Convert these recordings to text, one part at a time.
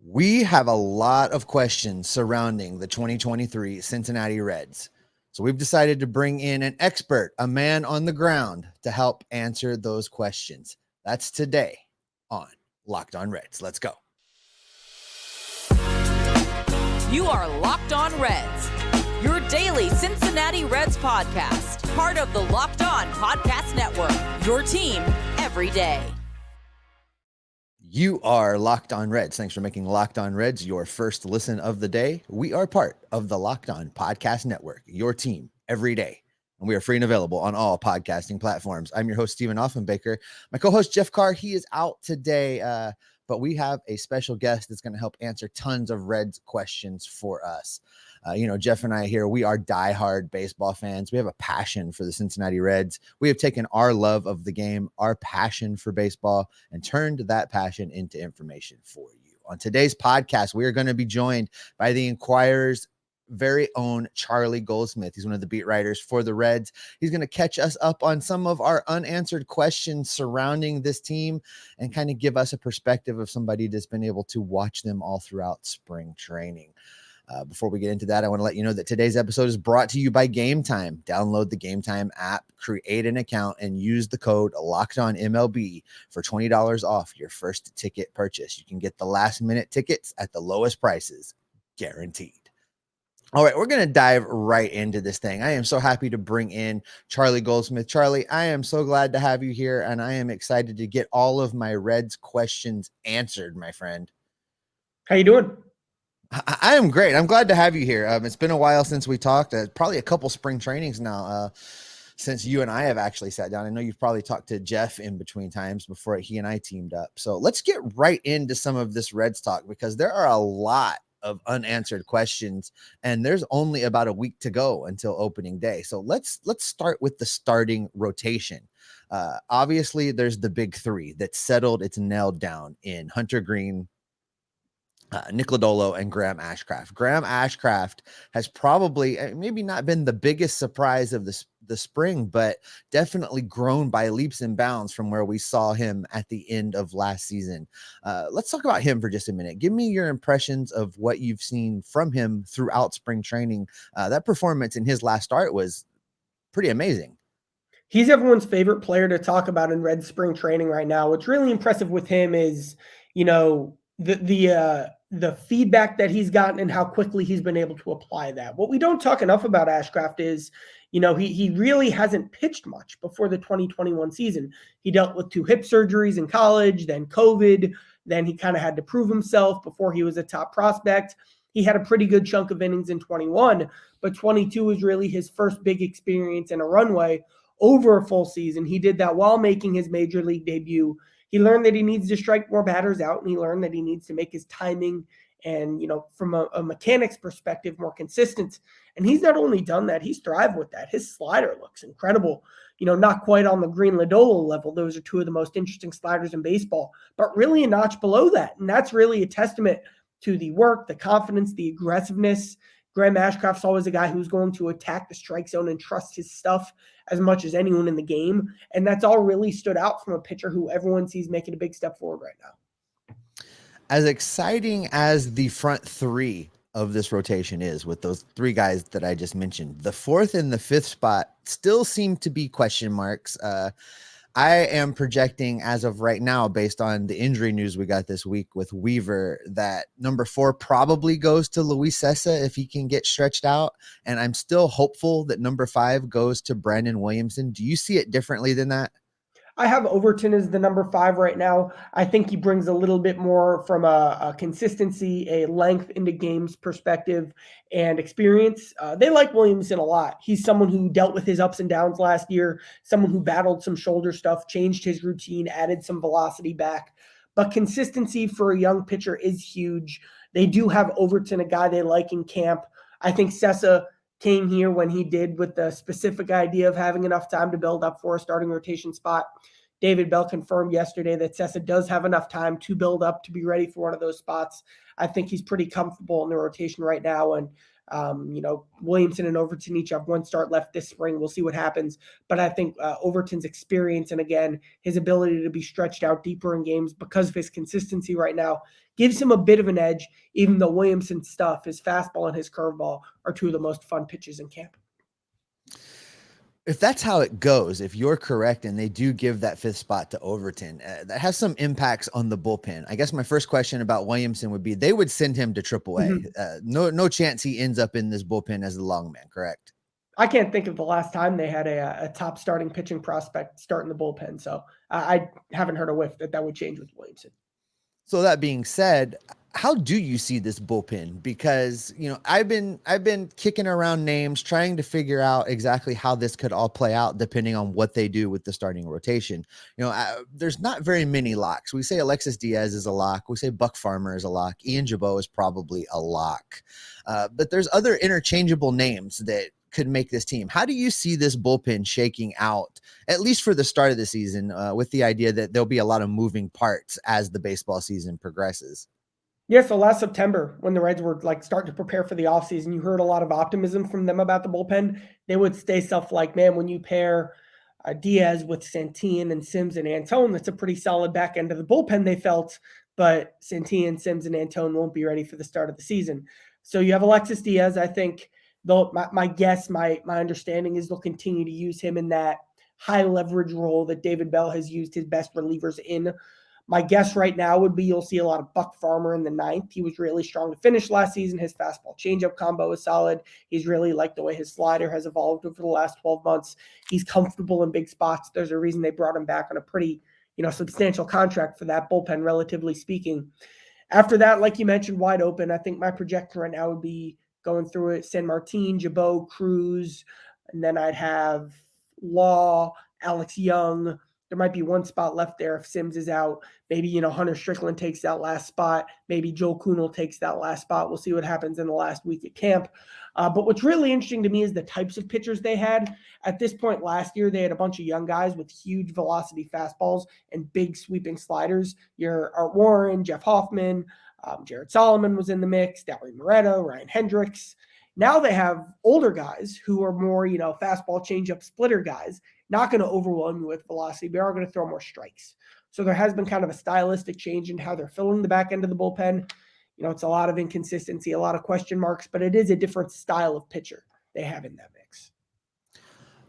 We have a lot of questions surrounding the 2023 Cincinnati Reds. So we've decided to bring in an expert, a man on the ground, to help answer those questions. That's today on Locked On Reds. Let's go. You are Locked On Reds, your daily Cincinnati Reds podcast, part of the Locked On Podcast Network, your team every day. You are Locked On Reds. Thanks for making Locked On Reds your first listen of the day. We are part of the Locked On Podcast Network, your team every day. And we are free and available on all podcasting platforms. I'm your host, Stephen Offenbaker. My co-host, Jeff Carr, he is out today, but we have a special guest that's going to help answer tons of Reds questions for us. Jeff and I here, we are diehard baseball fans. We have a passion for the Cincinnati Reds. We have taken our love of the game, our passion for baseball, and turned that passion into information for you. On today's podcast, we are going to be joined by the Enquirer's very own Charlie Goldsmith. He's one of the beat writers for the Reds. He's going to catch us up on some of our unanswered questions surrounding this team and kind of give us a perspective of somebody that's been able to watch them all throughout spring training. Before we get into that, I want to let you know that today's episode is brought to you by Game Time. Download the Game Time app, create an account, and use the code LOCKEDONMLB for $20 off your first ticket purchase. You can get the last-minute tickets at the lowest prices, guaranteed. All right, we're going to dive right into this thing. I am so happy to bring in Charlie Goldsmith. Charlie, I am so glad to have you here, and I am excited to get all of my Reds questions answered, my friend. How you doing? I am great. I'm glad to have you here. It's been a while since we talked, probably a couple spring trainings now, since you and I have actually sat down. I know you've probably talked to Jeff in between times before he and I teamed up. So let's get right into some of this Reds talk, because there are a lot of unanswered questions, and there's only about a week to go until opening day. So let's start with the starting rotation. Obviously, there's the big three that's settled. It's nailed down in Hunter Greene, Nick Lodolo, and Graham Ashcraft. Graham Ashcraft has probably maybe not been the biggest surprise of the spring, but definitely grown by leaps and bounds from where we saw him at the end of last season. Let's talk about him for just a minute. Give me your impressions of what you've seen from him throughout spring training. That performance in his last start was pretty amazing. He's everyone's favorite player to talk about in Red spring training right now. What's really impressive with him is, the feedback that he's gotten and how quickly he's been able to apply that. What we don't talk enough about Ashcraft is, he really hasn't pitched much before the 2021 season. He dealt with 2 hip surgeries in college, then COVID, then he kind of had to prove himself before he was a top prospect. He had a pretty good chunk of innings in 21, but 22 was really his first big experience in a runway over a full season. He did that while making his major league debut. He learned that he needs to strike more batters out, and he learned that he needs to make his timing and, from a mechanics perspective, more consistent. And he's not only done that, he's thrived with that. His slider looks incredible. Not quite on the Greene Lodolo level. Those are 2 of the most interesting sliders in baseball, but really a notch below that. And that's really a testament to the work, the confidence, the aggressiveness. Graham Ashcraft's always a guy who's going to attack the strike zone and trust his stuff as much as anyone in the game. And that's all really stood out from a pitcher who everyone sees making a big step forward right now. As exciting as the front three of this rotation is, with those 3 guys that I just mentioned, the 4th and the 5th spot still seem to be question marks. I am projecting, as of right now, based on the injury news we got this week with Weaver, that number 4 probably goes to Luis Cessa if he can get stretched out. And I'm still hopeful that number 5 goes to Brandon Williamson. Do you see it differently than that? I have Overton as the number 5 right now. I think he brings a little bit more from a consistency, a length into games perspective, and experience. They like Williamson a lot. He's someone who dealt with his ups and downs last year, someone who battled some shoulder stuff, changed his routine, added some velocity back. But consistency for a young pitcher is huge. They do have Overton, a guy they like in camp. I think Cessa came here when he did with the specific idea of having enough time to build up for a starting rotation spot. David Bell confirmed yesterday that Cessa does have enough time to build up to be ready for one of those spots. I think he's pretty comfortable in the rotation right now. And Williamson and Overton each have one start left this spring. We'll see what happens. But I think Overton's experience and, again, his ability to be stretched out deeper in games because of his consistency right now gives him a bit of an edge, even though Williamson's stuff, his fastball and his curveball, are two of the most fun pitches in camp. If that's how it goes, if you're correct and they do give that fifth spot to Overton, that has some impacts on the bullpen. I guess my first question about Williamson would be, they would send him to AAA. No chance he ends up in this bullpen as the long man, correct? I can't think of the last time they had a top starting pitching prospect starting the bullpen. So I haven't heard a whiff that would change with Williamson. So that being said, how do you see this bullpen? Because, I've been kicking around names, trying to figure out exactly how this could all play out, depending on what they do with the starting rotation. There's not very many locks. We say Alexis Diaz is a lock. We say Buck Farmer is a lock. Ian Jabot is probably a lock. But there's other interchangeable names that could make this team. How do you see this bullpen shaking out, at least for the start of the season, with the idea that there'll be a lot of moving parts as the baseball season progresses? Yeah, so last September, when the Reds were starting to prepare for the offseason, you heard a lot of optimism from them about the bullpen. They would say stuff like, man, when you pair Diaz with Santillan and Sims and Antone, that's a pretty solid back end of the bullpen, they felt, but Santillan, Sims, and Antone won't be ready for the start of the season. So you have Alexis Diaz. I think, though, my guess, my understanding is they'll continue to use him in that high leverage role that David Bell has used his best relievers in. My guess right now would be you'll see a lot of Buck Farmer in the ninth. He was really strong to finish last season. His fastball changeup combo is solid. He's really liked the way his slider has evolved over the last 12 months. He's comfortable in big spots. There's a reason they brought him back on a pretty, substantial contract for that bullpen, relatively speaking. After that, like you mentioned, wide open. I think my projection right now would be going through it: San Martin, Jabot, Cruz, and then I'd have Law, Alex Young. There might be one spot left there if Sims is out. Maybe, Hunter Strickland takes that last spot. Maybe Joel Kuhnel takes that last spot. We'll see what happens in the last week at camp. But what's really interesting to me is the types of pitchers they had. At this point last year, they had a bunch of young guys with huge velocity fastballs and big sweeping sliders. Your Art Warren, Jeff Hoffman, Jared Solomon was in the mix, Dauri Moreta, Ryan Hendricks. Now they have older guys who are more, fastball changeup splitter guys, not going to overwhelm you with velocity, but are going to throw more strikes. So there has been kind of a stylistic change in how they're filling the back end of the bullpen. It's a lot of inconsistency, a lot of question marks, but it is a different style of pitcher they have in that mix.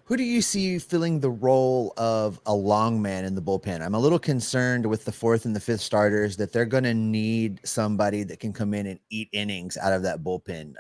Who do you see filling the role of a long man in the bullpen? I'm a little concerned with the fourth and the fifth starters that they're going to need somebody that can come in and eat innings out of that bullpen.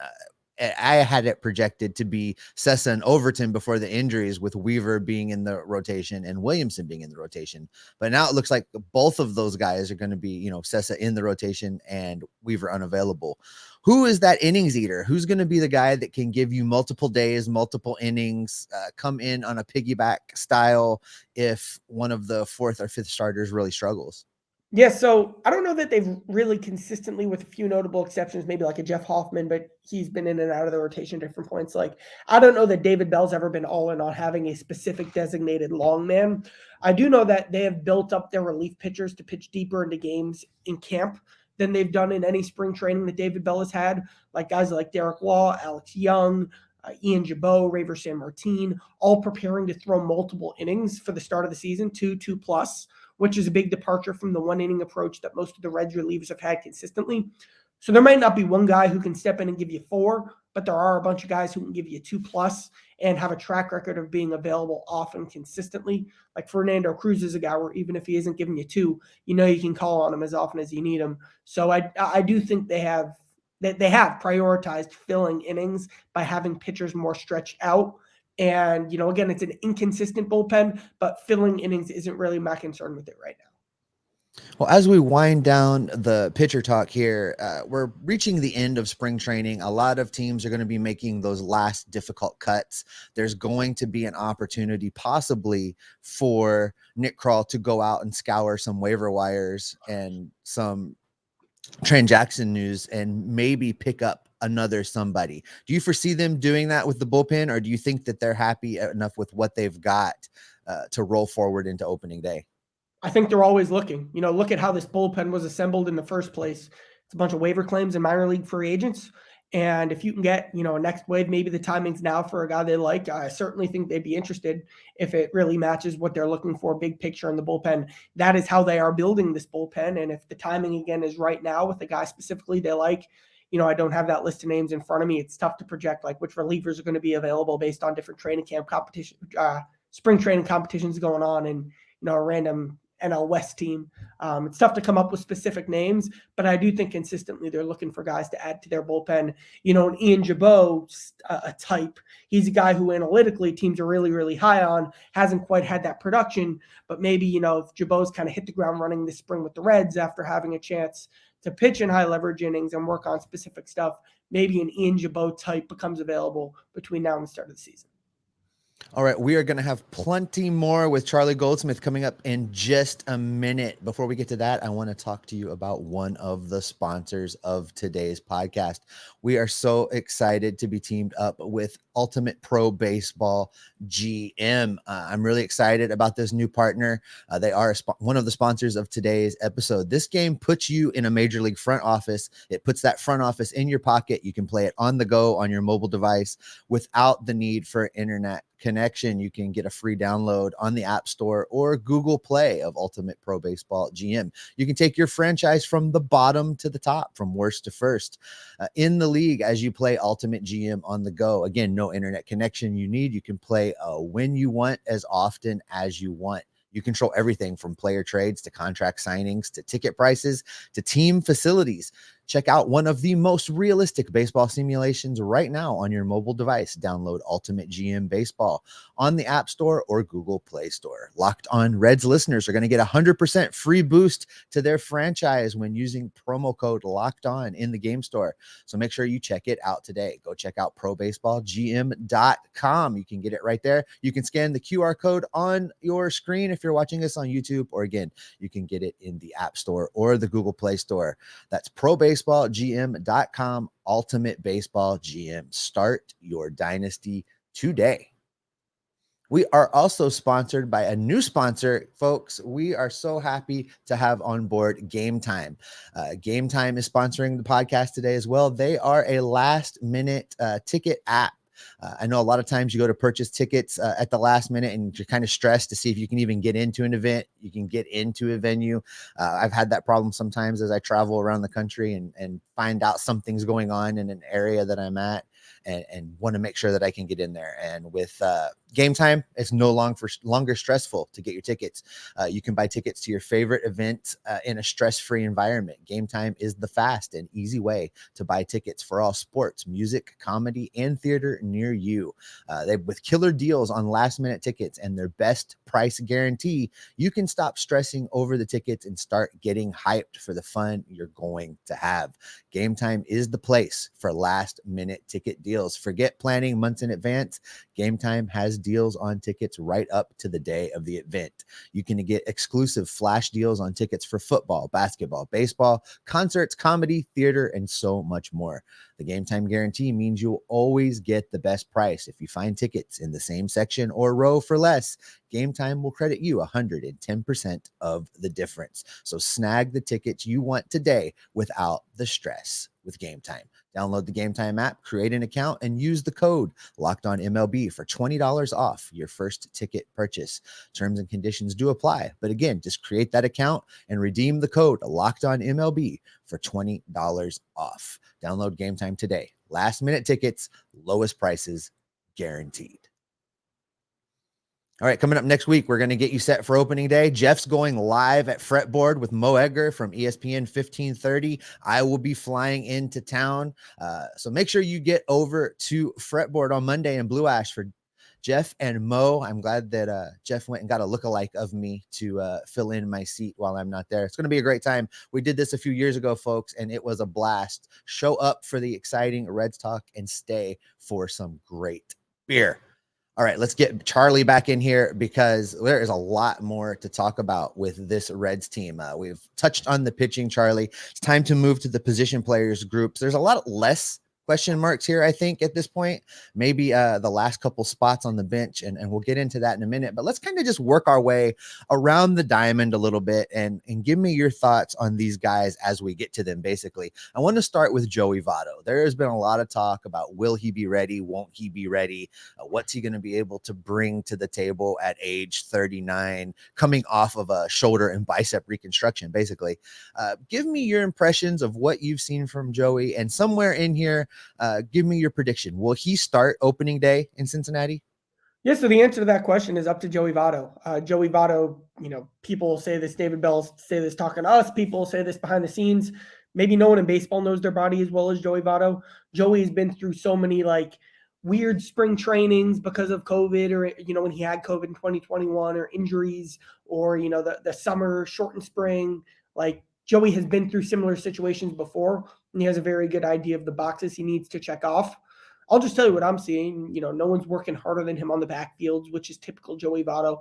I had it projected to be Sessa and Overton before the injuries, with Weaver being in the rotation and Williamson being in the rotation. But now it looks like both of those guys are going to be, Sessa in the rotation and Weaver unavailable. Who is that innings eater? Who's going to be the guy that can give you multiple days, multiple innings, come in on a piggyback style if one of the fourth or fifth starters really struggles? Yeah, so I don't know that they've really consistently, with a few notable exceptions, maybe like a Jeff Hoffman, but he's been in and out of the rotation at different points. I don't know that David Bell's ever been all in on having a specific designated long man. I do know that they have built up their relief pitchers to pitch deeper into games in camp than they've done in any spring training that David Bell has had. Like guys like Derek Law, Alex Young, Ian Jabot, Raver San Martin, all preparing to throw multiple innings for the start of the season, 2+, which is a big departure from the one inning approach that most of the Reds relievers have had consistently. So there might not be one guy who can step in and give you 4, but there are a bunch of guys who can give you 2+ and have a track record of being available often consistently. Like Fernando Cruz is a guy where even if he isn't giving you 2, you can call on him as often as you need him. So I do think they have prioritized filling innings by having pitchers more stretched out. And, again, it's an inconsistent bullpen, but filling innings isn't really my concern with it right now. Well, as we wind down the pitcher talk here, we're reaching the end of spring training. A lot of teams are going to be making those last difficult cuts. There's going to be an opportunity possibly for Nick Krall to go out and scour some waiver wires and some transaction news and maybe pick up another somebody. Do you foresee them doing that with the bullpen, or do you think that they're happy enough with what they've got to roll forward into opening day? I think they're always looking. Look at how this bullpen was assembled in the first place. It's a bunch of waiver claims and minor league free agents. And if you can get, a next wave, maybe the timing's now for a guy they like. I certainly think they'd be interested if it really matches what they're looking for, big picture in the bullpen. That is how they are building this bullpen. And if the timing again is right now with the guy specifically they like, I don't have that list of names in front of me. It's tough to project like which relievers are going to be available based on different training camp competition, spring training competitions going on, and a random NL West team. It's tough to come up with specific names, but I do think consistently they're looking for guys to add to their bullpen. An Ian Jabot, a type. He's a guy who analytically teams are really, really high on, hasn't quite had that production, but maybe, if Jabot's kind of hit the ground running this spring with the Reds after having a chance to pitch in high leverage innings and work on specific stuff, maybe an Ian Jabot type becomes available between now and the start of the season. All right, we are going to have plenty more with Charlie Goldsmith coming up in just a minute. Before we get to that, I want to talk to you about one of the sponsors of today's podcast. We are so excited to be teamed up with Ultimate Pro Baseball GM. I'm really excited about this new partner. They are one of the sponsors of today's episode. This game puts you in a major league front office. It puts that front office in your pocket. You can play it on the go on your mobile device without the need for internet connection. You can get a free download on the App Store or Google Play of Ultimate Pro Baseball GM. You can take your franchise from the bottom to the top, from worst to first, in the league as you play Ultimate GM on the go. Again, no internet connection you need. You can play when you want, as often as you want. You control everything from player trades to contract signings to ticket prices to team facilities. Check out one of the most realistic baseball simulations right now on your mobile device. Download Ultimate GM Baseball on the App Store or Google Play Store. Locked On Reds listeners are going to get 100% free boost to their franchise when using promo code Locked On in the game store. So make sure you check it out today. Go check out probaseballgm.com. You can get it right there. You can scan the QR code on your screen if you're watching us on YouTube, or again, you can get it in the App Store or the Google Play Store. That's probaseballgm.com. Ultimate Baseball GM. Start your dynasty today. We are also sponsored by a new sponsor, folks. We are so happy to have on board Game Time. Game Time is sponsoring the podcast today as well. They are a last-minute ticket app. I know a lot of times you go to purchase tickets at the last minute and you're kind of stressed to see if you can even get into an event. You can get into a venue. I've had that problem sometimes as I travel around the country and find out something's going on in an area that I'm at and want to make sure that I can get in there. And with Game Time, it's no longer stressful to get your tickets. You can buy tickets to your favorite event in a stress-free environment. Game Time is the fast and easy way to buy tickets for all sports, music, comedy, and theater near you. With killer deals on last-minute tickets and their best price guarantee, you can stop stressing over the tickets and start getting hyped for the fun you're going to have. Game Time is the place for last-minute ticket deals. Forget planning months in advance. Game Time has deals on tickets right up to the day of the event. You can get exclusive flash deals on tickets for football, basketball, baseball, concerts, comedy, theater, and so much more. The Game Time guarantee means you'll always get the best price. If you find tickets in the same section or row for less, Game Time will credit you 110% of the difference. So snag the tickets you want today without the stress with Game Time. Download the Game Time app, create an account, and use the code LOCKEDONMLB for $20 off your first ticket purchase. Terms and conditions do apply. But again, just create that account and redeem the code LOCKEDONMLB for $20 off. Download Game Time today. Last minute tickets, lowest prices guaranteed. All right, coming up next week, we're going to get you set for opening day. Jeff's going live at Fretboard with Mo Edgar from ESPN 1530. I will be flying into town. So make sure you get over to Fretboard on Monday in Blue Ash for Jeff and Mo. I'm glad that Jeff went and got a lookalike of me to fill in my seat while I'm not there. It's going to be a great time. We did this a few years ago, folks, and it was a blast. Show up for the exciting Reds talk and stay for some great beer. All right, let's get Charlie back in here because there is a lot more to talk about with this Reds team. We've touched on the pitching, Charlie. It's time to move to the position players groups. There's a lot less question marks here, I think, at this point. Maybe the last couple spots on the bench, and we'll get into that in a minute. But let's kind of just work our way around the diamond a little bit and give me your thoughts on these guys as we get to them, basically. I want to start with Joey Votto. There has been a lot of talk about will he be ready? Won't he be ready? What's he going to be able to bring to the table at age 39, coming off of a shoulder and bicep reconstruction, basically. Give me your impressions of what you've seen from Joey, and somewhere in here, give me your prediction. Will he start opening day in Cincinnati? Yeah, so the answer to that question is up to Joey Votto. Joey Votto, people say this, David Bell say this talking to us, people say this behind the scenes. Maybe no one in baseball knows their body as well as Joey Votto. Joey's been through so many weird spring trainings because of COVID, or, when he had COVID in 2021, or injuries, or, the summer shortened spring. Joey has been through similar situations before, and he has a very good idea of the boxes he needs to check off. I'll just tell you what I'm seeing. No one's working harder than him on the backfields, which is typical Joey Votto.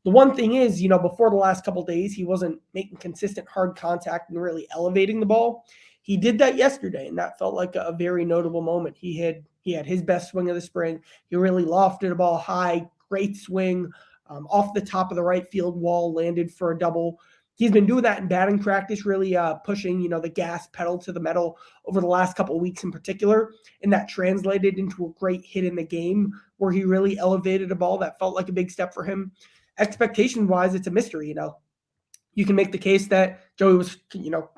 The one thing is, before the last couple of days, he wasn't making consistent hard contact and really elevating the ball. He did that yesterday, and that felt like a very notable moment. He had his best swing of the spring. He really lofted a ball high, great swing, off the top of the right field wall, landed for a double. He's been doing that in batting practice, really pushing, the gas pedal to the metal over the last couple of weeks in particular. And that translated into a great hit in the game where he really elevated a ball that felt like a big step for him. Expectation-wise, it's a mystery, You can make the case that Joey was,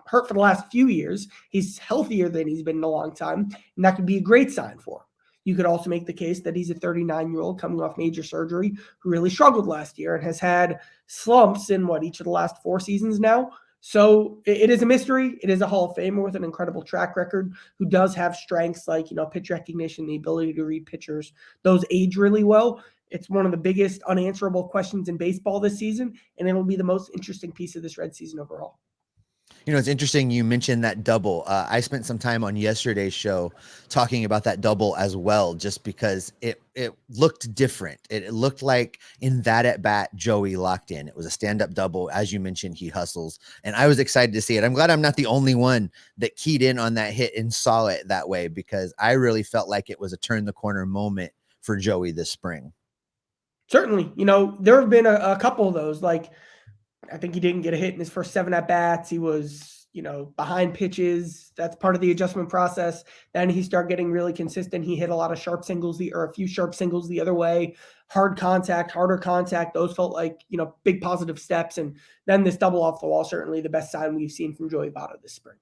hurt for the last few years. He's healthier than he's been in a long time, and that could be a great sign for him. You could also make the case that he's a 39-year-old coming off major surgery who really struggled last year and has had slumps in each of the last 4 seasons now. So it is a mystery. It is a Hall of Famer with an incredible track record who does have strengths like, pitch recognition, the ability to read pitchers. Those age really well. It's one of the biggest unanswerable questions in baseball this season, and it'll be the most interesting piece of this Red season overall. It's interesting you mentioned that double. I spent some time on yesterday's show talking about that double as well, just because it looked different. It looked like in that at bat, Joey locked in. It was a stand-up double. As you mentioned, he hustles, and I was excited to see it. I'm glad I'm not the only one that keyed in on that hit and saw it that way, because I really felt like it was a turn the corner moment for Joey this spring. Certainly. There have been a couple of those, I think he didn't get a hit in his first 7 at-bats. He was, behind pitches. That's part of the adjustment process. Then he started getting really consistent. He hit a lot of sharp singles, or a few sharp singles the other way. Harder contact. Those felt like, big positive steps. And then this double off the wall, certainly the best sign we've seen from Joey Votto this spring.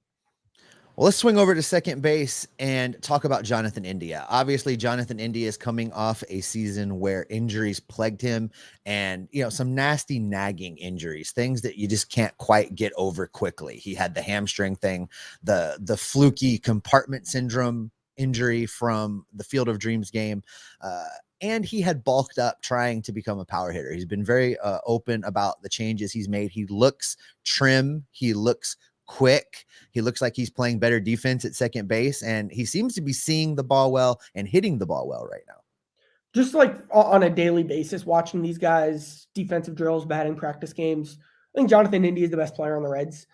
Well, let's swing over to second base and talk about Jonathan India. Obviously, Jonathan India is coming off a season where injuries plagued him, and, some nasty nagging injuries, things that you just can't quite get over quickly. He had the hamstring thing, the fluky compartment syndrome injury from the Field of Dreams game, and he had bulked up trying to become a power hitter. He's been very open about the changes he's made. He looks trim. He looks quick. He looks like he's playing better defense at second base, and he seems to be seeing the ball well and hitting the ball well right now. Just on a daily basis, watching these guys, defensive drills, batting practice games, I think Jonathan India is the best player on the Reds.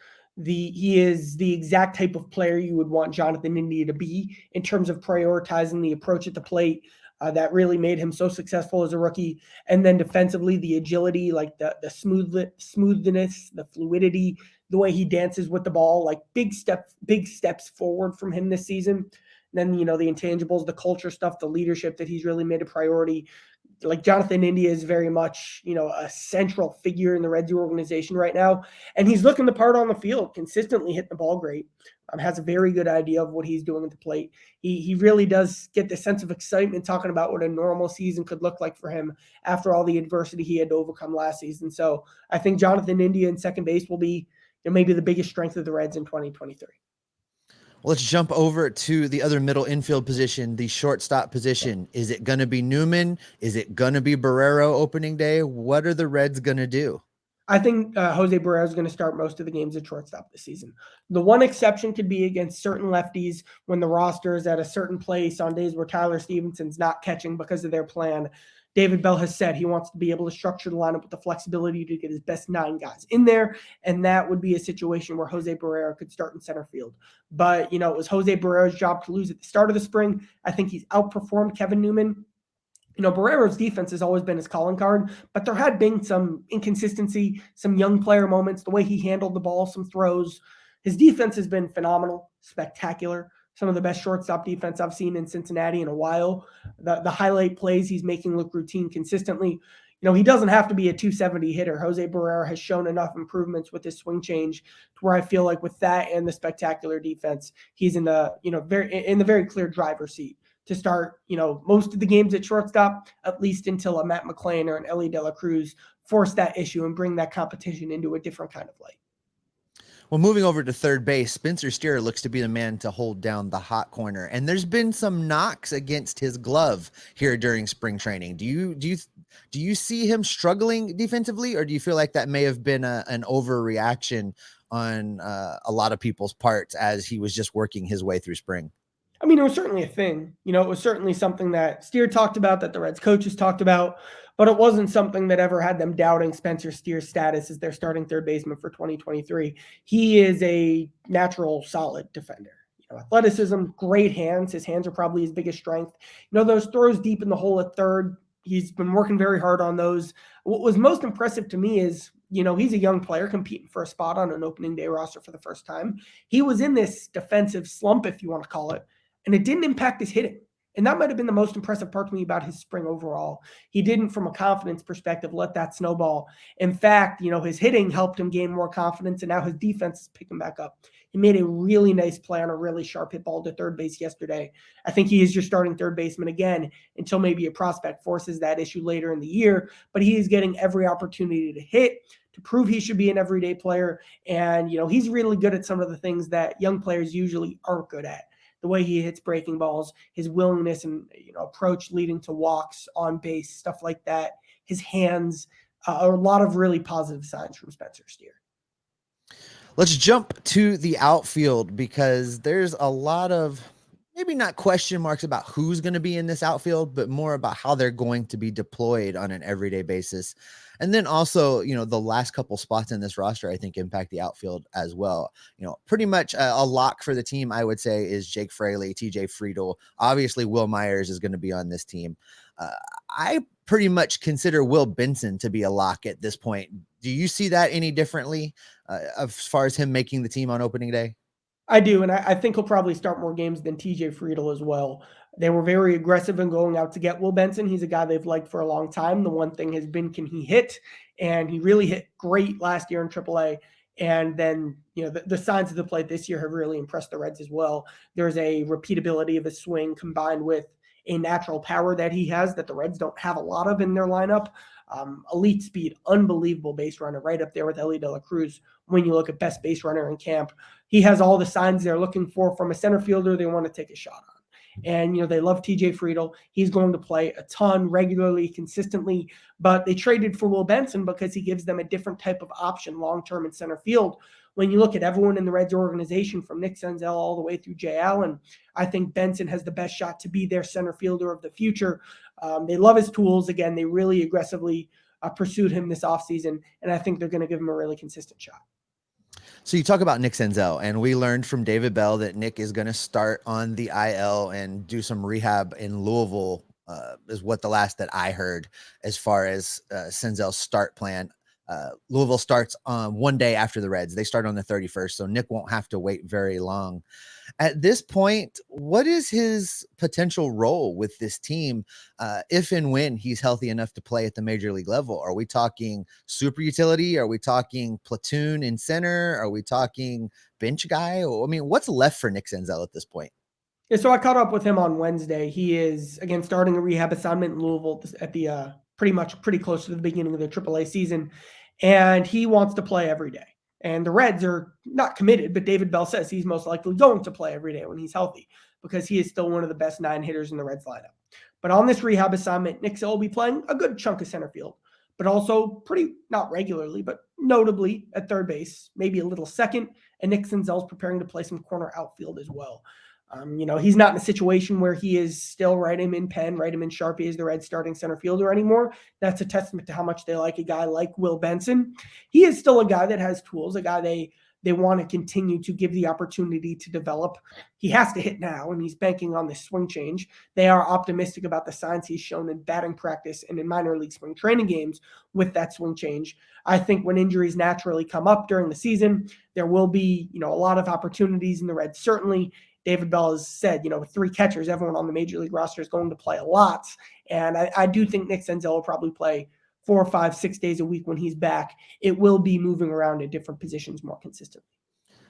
He is the exact type of player you would want Jonathan India to be in terms of prioritizing the approach at the plate. That really made him so successful as a rookie. And then defensively, the agility, the smoothness, the fluidity, the way he dances with the ball, big steps forward from him this season. And then, the intangibles, the culture stuff, the leadership that he's really made a priority. Jonathan India is very much, a central figure in the Reds organization right now. And he's looking the part on the field, consistently hitting the ball great, has a very good idea of what he's doing at the plate. He really does get the sense of excitement talking about what a normal season could look like for him after all the adversity he had to overcome last season. So I think Jonathan India in second base will be maybe the biggest strength of the Reds in 2023. Well, let's jump over to the other middle infield position, the shortstop position. Is it going to be Newman? Is it going to be Barrero opening day? What are the Reds going to do? I think Jose Barrero is going to start most of the games at shortstop this season. The one exception could be against certain lefties when the roster is at a certain place on days where Tyler Stevenson's not catching because of their plan. David Bell has said he wants to be able to structure the lineup with the flexibility to get his best 9 guys in there, and that would be a situation where Jose Barrera could start in center field. But, it was Jose Barrera's job to lose at the start of the spring. I think he's outperformed Kevin Newman. Barrera's defense has always been his calling card, but there had been some inconsistency, some young player moments, the way he handled the ball, some throws. His defense has been phenomenal, spectacular. Some of the best shortstop defense I've seen in Cincinnati in a while. The highlight plays he's making look routine consistently. He doesn't have to be a 270 hitter. Jose Barrera has shown enough improvements with his swing change to where I feel like with that and the spectacular defense, he's in the very clear driver's seat to start, most of the games at shortstop, at least until a Matt McClain or an Ellie De La Cruz force that issue and bring that competition into a different kind of light. Well, moving over to third base, Spencer Steer looks to be the man to hold down the hot corner, and there's been some knocks against his glove here during spring training. Do you see him struggling defensively, or do you feel like that may have been an overreaction on a lot of people's parts as he was just working his way through spring? It was certainly a thing. It was certainly something that Steer talked about, that the Reds coaches talked about, but it wasn't something that ever had them doubting Spencer Steer's status as their starting third baseman for 2023. He is a natural, solid defender. Athleticism, great hands. His hands are probably his biggest strength. Those throws deep in the hole at third, he's been working very hard on those. What was most impressive to me is, he's a young player competing for a spot on an opening day roster for the first time. He was in this defensive slump, if you want to call it, and it didn't impact his hitting. And that might have been the most impressive part to me about his spring overall. He didn't, from a confidence perspective, let that snowball. In fact, his hitting helped him gain more confidence, and now his defense is picking back up. He made a really nice play on a really sharp hit ball to third base yesterday. I think he is your starting third baseman again until maybe a prospect forces that issue later in the year. But he is getting every opportunity to hit, to prove he should be an everyday player. And, he's really good at some of the things that young players usually aren't good at. The way he hits breaking balls, his willingness and approach leading to walks on base, stuff like that. His hands, a lot of really positive signs from Spencer Steer. Let's jump to the outfield, because there's a lot of maybe not question marks about who's going to be in this outfield, but more about how they're going to be deployed on an everyday basis. And then also, the last couple spots in this roster, I think, impact the outfield as well. Pretty much a lock for the team, I would say, is Jake Fraley, TJ Friedl. Obviously, Will Myers is going to be on this team. I pretty much consider Will Benson to be a lock at this point. Do you see that any differently as far as him making the team on opening day? I do, and I think he'll probably start more games than TJ Friedl as well. They were very aggressive in going out to get Will Benson. He's a guy they've liked for a long time. The one thing has been, can he hit? And he really hit great last year in AAA. And then, the signs of the plate this year have really impressed the Reds as well. There's a repeatability of his swing combined with a natural power that he has that the Reds don't have a lot of in their lineup. Elite speed, unbelievable base runner, right up there with Ellie De La Cruz. When you look at best base runner in camp, he has all the signs they're looking for from a center fielder they want to take a shot on. And, they love TJ Friedl. He's going to play a ton regularly, consistently, but they traded for Will Benson because he gives them a different type of option long-term in center field. When you look at everyone in the Reds organization, from Nick Senzel all the way through Jay Allen, I think Benson has the best shot to be their center fielder of the future. They love his tools. Again, they really aggressively pursued him this offseason, and I think they're going to give him a really consistent shot. So you talk about Nick Senzel, and we learned from David Bell that Nick is going to start on the IL and do some rehab in Louisville, is what the last that I heard as far as Senzel's start plan. Louisville starts one day after the Reds. They start on the 31st, so Nick won't have to wait very long. At this point, what is his potential role with this team if and when he's healthy enough to play at the major league level? Are we talking super utility? Are we talking platoon in center? Are we talking bench guy? What's left for Nick Senzel at this point? Yeah, so I caught up with him on Wednesday. He is, again, starting a rehab assignment in Louisville at the pretty close to the beginning of the AAA season, and he wants to play every day. And the Reds are not committed, but David Bell says he's most likely going to play every day when he's healthy because he is still one of the best 9 hitters in the Reds lineup. But on this rehab assignment, Nick Senzel will be playing a good chunk of center field, but also not regularly, but notably at third base, maybe a little second, and Nick Senzel's preparing to play some corner outfield as well. He's not in a situation where he is still write him in Penn, write him in Sharpie as the Reds starting center fielder anymore. That's a testament to how much they like a guy like Will Benson. He is still a guy that has tools, a guy they want to continue to give the opportunity to develop. He has to hit now, and he's banking on this swing change. They are optimistic about the signs he's shown in batting practice and in minor league spring training games with that swing change. I think when injuries naturally come up during the season, there will be, a lot of opportunities in the Reds. Certainly, David Bell has said, with 3 catchers, everyone on the major league roster is going to play a lot. And I do think Nick Senzel will probably play 4, 5, 6 days a week when he's back. It will be moving around in different positions more consistently.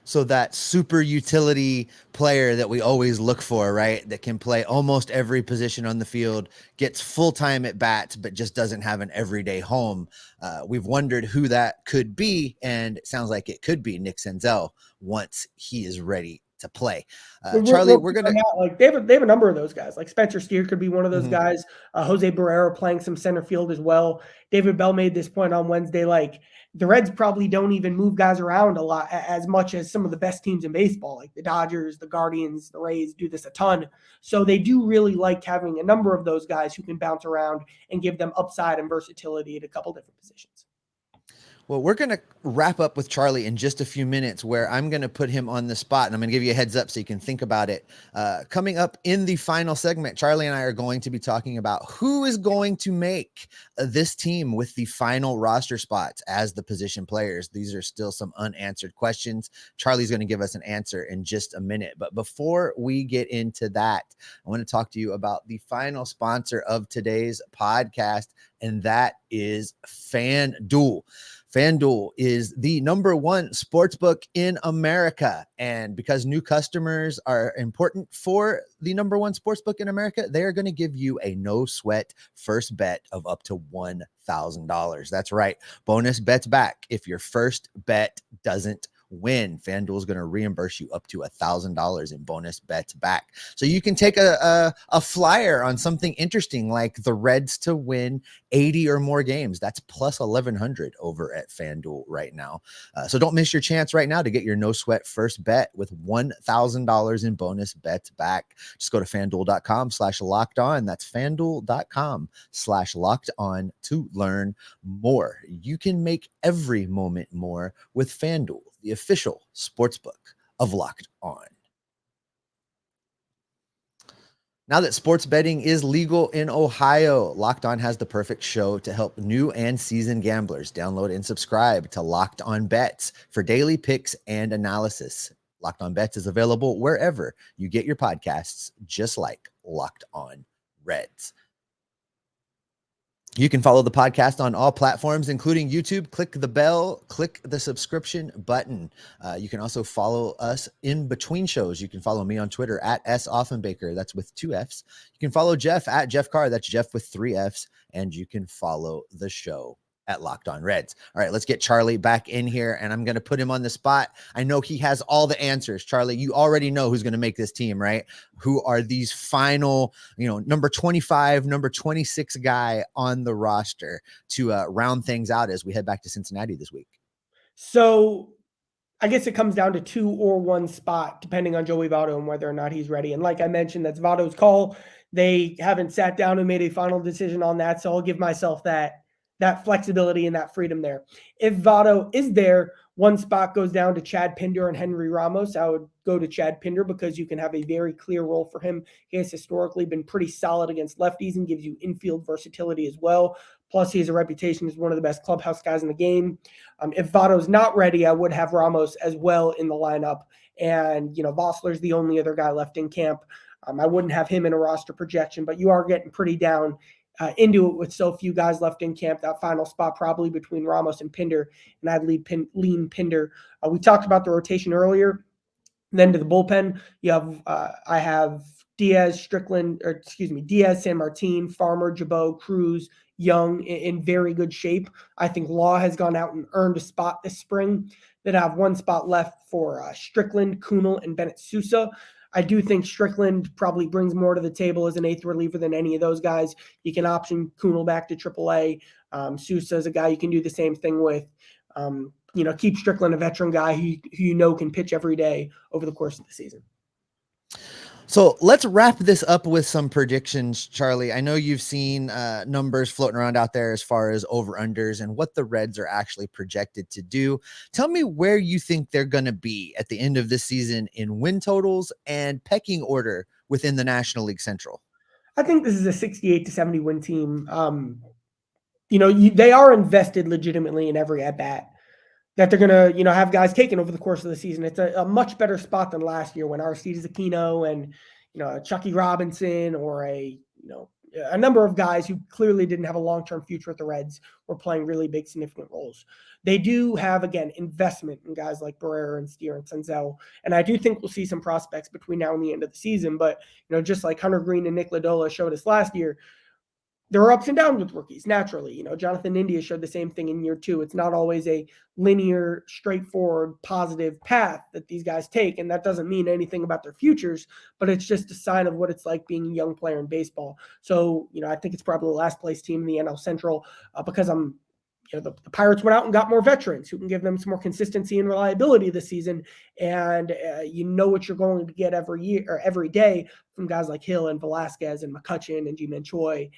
So that super utility player that we always look for, right? That can play almost every position on the field, gets full-time at bats, but just doesn't have an everyday home. We've wondered who that could be, and it sounds like it could be Nick Senzel once he is ready to play. Charlie, we're going to like they have a number of those guys. Like Spencer Steer could be one of those guys. Jose Barrera playing some center field as well. David Bell made this point on Wednesday. Like the Reds probably don't even move guys around a lot as much as some of the best teams in baseball, like the Dodgers, the Guardians, the Rays do this a ton. So they do really like having a number of those guys who can bounce around and give them upside and versatility at a couple different positions. Well, we're going to wrap up with Charlie in just a few minutes, where I'm going to put him on the spot, and I'm going to give you a heads up so you can think about it. Coming up in the final segment, Charlie and I are going to be talking about who is going to make this team with the final roster spots as the position players. These are still some unanswered questions. Charlie's going to give us an answer in just a minute. But before we get into that, I want to talk to you about the final sponsor of today's podcast, and that is FanDuel. FanDuel is the #1 sportsbook in America. And because new customers are important for the #1 sportsbook in America, they are going to give you a no sweat first bet of up to $1,000. That's right. Bonus bets back if your first bet doesn't win. FanDuel is going to reimburse you up to $1,000 in bonus bets back. So you can take a flyer on something interesting like the Reds to win 80 or more games. That's plus 1,100 over at FanDuel right now. So don't miss your chance right now to get your no sweat first bet with $1,000 in bonus bets back. Just go to FanDuel.com/locked-on. That's FanDuel.com/locked-on to learn more. You can make every moment more with FanDuel, the official sportsbook of Locked On. Now that sports betting is legal in Ohio, Locked On has the perfect show to help new and seasoned gamblers. Download and subscribe to Locked On Bets for daily picks and analysis. Locked On Bets is available wherever you get your podcasts, just like Locked On Reds. You can follow the podcast on all platforms, including YouTube. Click the bell, click the subscription button. You can also follow us in between shows. You can follow me on Twitter at @SOffenbaker. That's with 2 Fs. You can follow Jeff at Jeff Carr. That's Jeff with 3 Fs. And you can follow the show at Locked On Reds. All right, let's get Charlie back in here, and I'm going to put him on the spot. I know he has all the answers. Charlie, you already know who's going to make this team, right? Who are these final, number 25, number 26 guy on the roster to round things out as we head back to Cincinnati this week? So I guess it comes down to 2 or 1 spot, depending on Joey Votto and whether or not he's ready. And like I mentioned, that's Votto's call. They haven't sat down and made a final decision on that, so I'll give myself that flexibility and that freedom there. If Votto is there, 1 spot goes down to Chad Pinder and Henry Ramos. I would go to Chad Pinder because you can have a very clear role for him. He has historically been pretty solid against lefties and gives you infield versatility as well. Plus, he has a reputation as one of the best clubhouse guys in the game. If Votto's not ready, I would have Ramos as well in the lineup. And, Vossler's the only other guy left in camp. I wouldn't have him in a roster projection, but you are getting pretty down into it with so few guys left in camp. That final spot probably between Ramos and Pinder, and I'd lean Pinder. We talked about the rotation earlier. Then to the bullpen, you have I have Diaz, San Martin, Farmer, Jabot, Cruz, Young in very good shape. I think Law has gone out and earned a spot this spring. Then I have 1 spot left for Strickland, Kunal, and Bennett Sousa. I do think Strickland probably brings more to the table as an 8th reliever than any of those guys. You can option Kunal back to AAA. Sousa is a guy you can do the same thing with. Keep Strickland a veteran guy who can pitch every day over the course of the season. So let's wrap this up with some predictions, Charlie. I know you've seen numbers floating around out there as far as over-unders and what the Reds are actually projected to do. Tell me where you think they're going to be at the end of this season in win totals and pecking order within the National League Central. I think this is a 68 to 70 win team. They are invested legitimately in every at bat that they're going to, have guys taken over the course of the season. It's a much better spot than last year when Aristides Aquino and, Chucky Robinson or a number of guys who clearly didn't have a long-term future at the Reds were playing really big, significant roles. They do have, again, investment in guys like Barrera and Steer and Senzel. And I do think we'll see some prospects between now and the end of the season. But, just like Hunter Greene and Nick Lodolo showed us last year, there are ups and downs with rookies, naturally. Jonathan India showed the same thing in year 2. It's not always a linear, straightforward, positive path that these guys take, and that doesn't mean anything about their futures, but it's just a sign of what it's like being a young player in baseball. So, I think it's probably the last place team in the NL Central because the Pirates went out and got more veterans who can give them some more consistency and reliability this season. And what you're going to get every year or every day from guys like Hill and Velasquez and McCutchen and Ji-Man Choi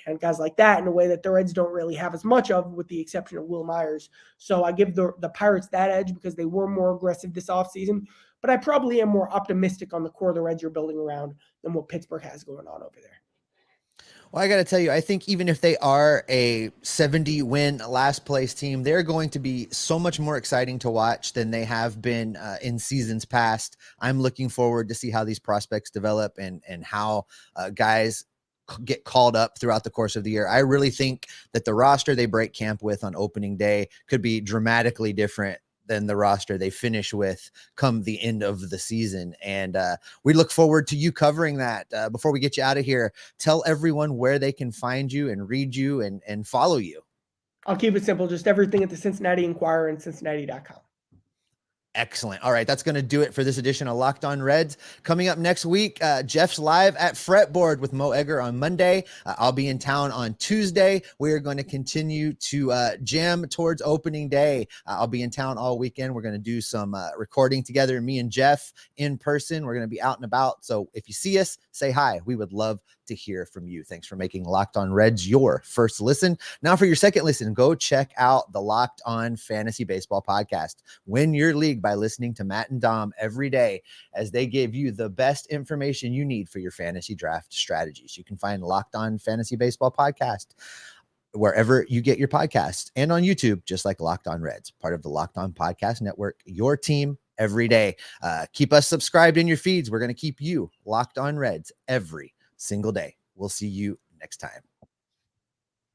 and guys like that in a way that the Reds don't really have as much of, with the exception of Will Myers. So I give the Pirates that edge because they were more aggressive this offseason. But I probably am more optimistic on the core of the Reds you're building around than what Pittsburgh has going on over there. Well, I got to tell you, I think even if they are a 70-win last place team, they're going to be so much more exciting to watch than they have been in seasons past. I'm looking forward to see how these prospects develop and how guys get called up throughout the course of the year. I really think that the roster they break camp with on opening day could be dramatically different than the roster they finish with come the end of the season. And we look forward to you covering that. Before we get you out of here, tell everyone where they can find you and read you and follow you. I'll keep it simple. Just everything at the Cincinnati Enquirer and Cincinnati.com. Excellent. All right, that's going to do it for this edition of Locked On Reds. Coming up next week, Jeff's live at Fretboard with Mo Egger on Monday. I'll be in town on Tuesday. We are going to continue to jam towards opening day. I'll be in town all weekend. We're going to do some recording together, me and Jeff in person. We're going to be out and about. So if you see us, say hi. We would love to hear from you. Thanks for making Locked On Reds your first listen. Now for your second listen, go check out the Locked On Fantasy Baseball podcast. Win your league by listening to Matt and Dom every day as they give you the best information you need for your fantasy draft strategies. You can find Locked On Fantasy Baseball podcast wherever you get your podcasts and on YouTube, just like Locked On Reds, part of the Locked On Podcast Network, your team every day. Keep us subscribed in your feeds. We're going to keep you Locked On Reds every single day. We'll see you next time.